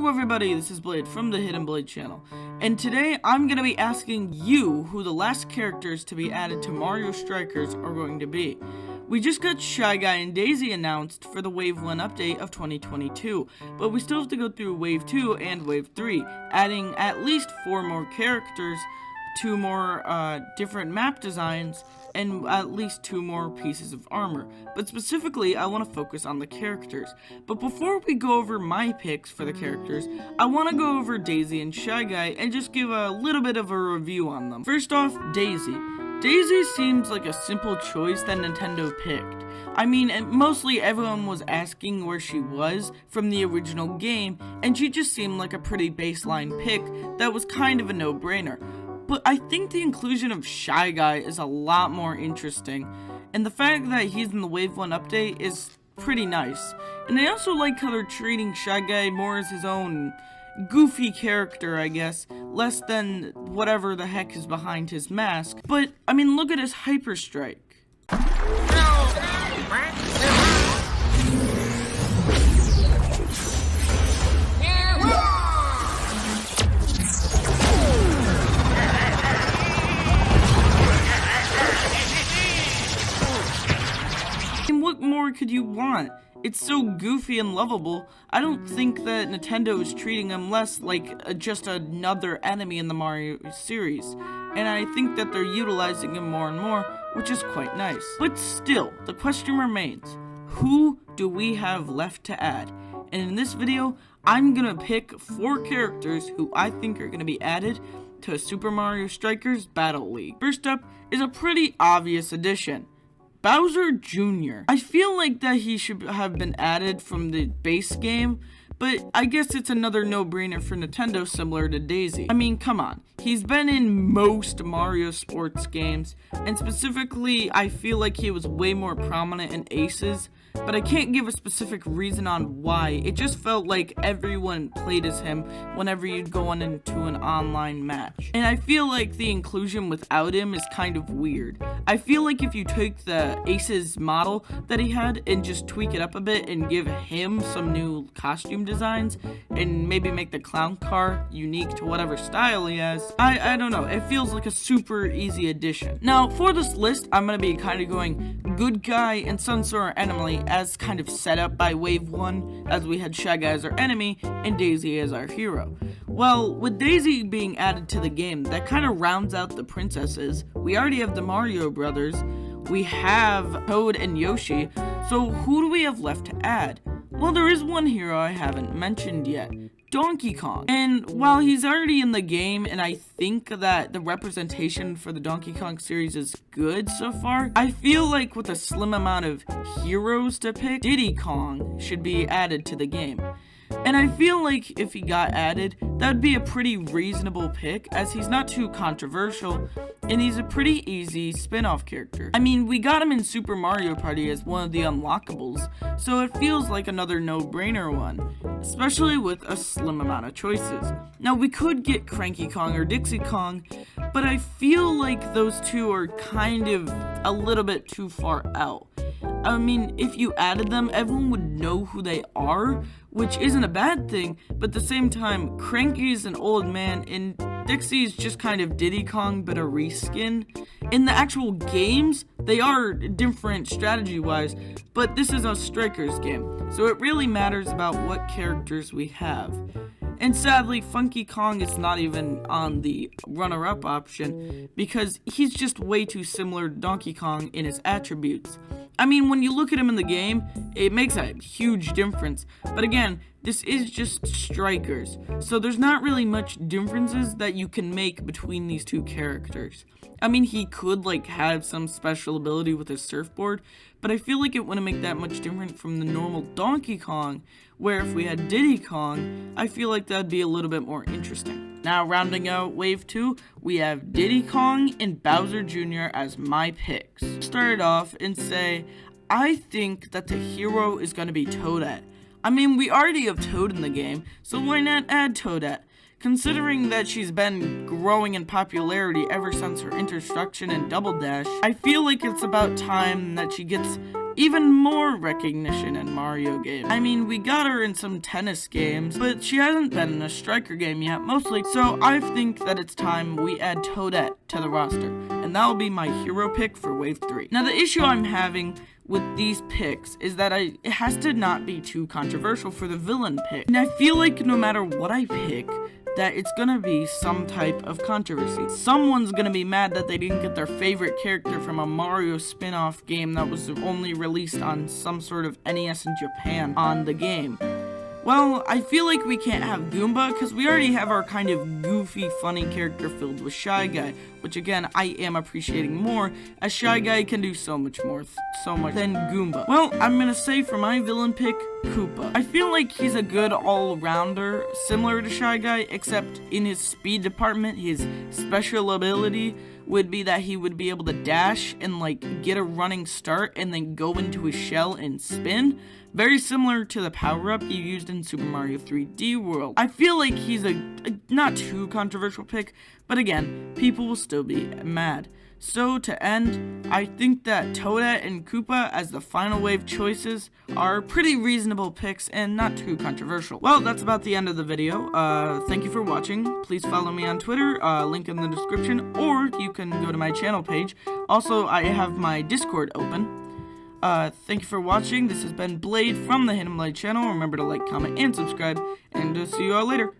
Hello everybody, this is Blade from the Hidden Blade channel, and today I'm going to be asking you who the last characters to be added to Mario Strikers are going to be. We just got Shy Guy and Daisy announced for the Wave 1 update of 2022, but we still have to go through Wave 2 and Wave 3, adding at least 4 more characters, 2 more different map designs, and at least 2 more pieces of armor. But specifically, I want to focus on the characters. But before we go over my picks for the characters, I want to go over Daisy and Shy Guy and just give a little bit of a review on them. First off, Daisy. Daisy seems like a simple choice that Nintendo picked. I mean, mostly everyone was asking where she was from the original game, and she just seemed like a pretty baseline pick that was kind of a no-brainer. But I think the inclusion of Shy Guy is a lot more interesting, and the fact that he's in the Wave 1 update is pretty nice. And I also like how they're treating Shy Guy more as his own goofy character, I guess, less than whatever the heck is behind his mask. But, I mean, look at his Hyper Strike. What more could you want? It's so goofy and lovable. I don't think that Nintendo is treating him less like just another enemy in the Mario series, and I think that they're utilizing him more and more, which is quite nice. But still, the question remains, who do we have left to add? And in this video, I'm gonna pick 4 characters who I think are gonna be added to Super Mario Strikers Battle League. First up is a pretty obvious addition. Bowser Jr. I feel like that he should have been added from the base game, but I guess it's another no-brainer for Nintendo, similar to Daisy. I mean, come on. He's been in most Mario sports games, and specifically, I feel like he was way more prominent in Aces, but I can't give a specific reason on why. It just felt like everyone played as him whenever you'd go on into an online match. And I feel like the inclusion without him is kind of weird. I feel like if you take the Aces model that he had and just tweak it up a bit and give him some new costume designs and maybe make the clown car unique to whatever style he has, I don't know, it feels like a super easy addition. Now, for this list, I'm gonna be kind of going good guy and Sunsor enemy as kind of set up by Wave 1, as we had Shy Guy as our enemy and Daisy as our hero. Well, with Daisy being added to the game, that kind of rounds out the princesses. We already have the Mario brothers, we have Toad and Yoshi, so who do we have left to add? Well, there is one hero I haven't mentioned yet, Donkey Kong. And while he's already in the game, and I think that the representation for the Donkey Kong series is good so far, I feel like with a slim amount of heroes to pick, Diddy Kong should be added to the game. And I feel like if he got added, that would be a pretty reasonable pick, as he's not too controversial, and he's a pretty easy spin-off character. I mean, we got him in Super Mario Party as one of the unlockables, so it feels like another no-brainer one, especially with a slim amount of choices. Now, we could get Cranky Kong or Dixie Kong, but I feel like those two are kind of a little bit too far out. I mean, if you added them, everyone would know who they are, which isn't a bad thing, but at the same time, Cranky's an old man, and Dixie's just kind of Diddy Kong, but a reskin. In the actual games, they are different strategy-wise, but this is a Strikers game, so it really matters about what characters we have. And sadly, Funky Kong is not even on the runner-up option, because he's just way too similar to Donkey Kong in his attributes. I mean, when you look at him in the game, it makes a huge difference, but again, this is just Strikers, so there's not really much differences that you can make between these two characters. I mean, he could, like, have some special ability with his surfboard, but I feel like it wouldn't make that much different from the normal Donkey Kong, where if we had Diddy Kong, I feel like that'd be a little bit more interesting. Now, rounding out Wave 2, we have Diddy Kong and Bowser Jr. as my picks. Start off and say, I think that the hero is going to be Toadette. I mean, we already have Toad in the game, so why not add Toadette? Considering that she's been growing in popularity ever since her introduction in Double Dash, I feel like it's about time that she gets even more recognition in Mario games. I mean, we got her in some tennis games, but she hasn't been in a striker game yet, mostly. So I think that it's time we add Toadette to the roster, and that'll be my hero pick for Wave 3. Now, the issue I'm having with these picks is that it has to not be too controversial for the villain pick. And I feel like no matter what I pick, that it's gonna be some type of controversy. Someone's gonna be mad that they didn't get their favorite character from a Mario spin-off game that was only released on some sort of NES in Japan on the game. Well, I feel like we can't have Goomba because we already have our kind of goofy, funny character filled with Shy Guy, which again, I am appreciating more, as Shy Guy can do so much more, so much than Goomba. Well, I'm gonna say for my villain pick, Koopa. I feel like he's a good all-rounder, similar to Shy Guy, except in his speed department, his special ability would be that he would be able to dash and like get a running start and then go into his shell and spin. Very similar to the power-up you used in Super Mario 3D World. I feel like he's a not too controversial pick, but again, people will still be mad. So to end, I think that Toadette and Koopa as the final wave choices are pretty reasonable picks and not too controversial. Well, that's about the end of the video. Thank you for watching. Please follow me on Twitter, link in the description, or you can go to my channel page. Also, I have my Discord open. Thank you for watching. This has been Blade from the Hidden Blade channel. Remember to like, comment, and subscribe, and see you all later.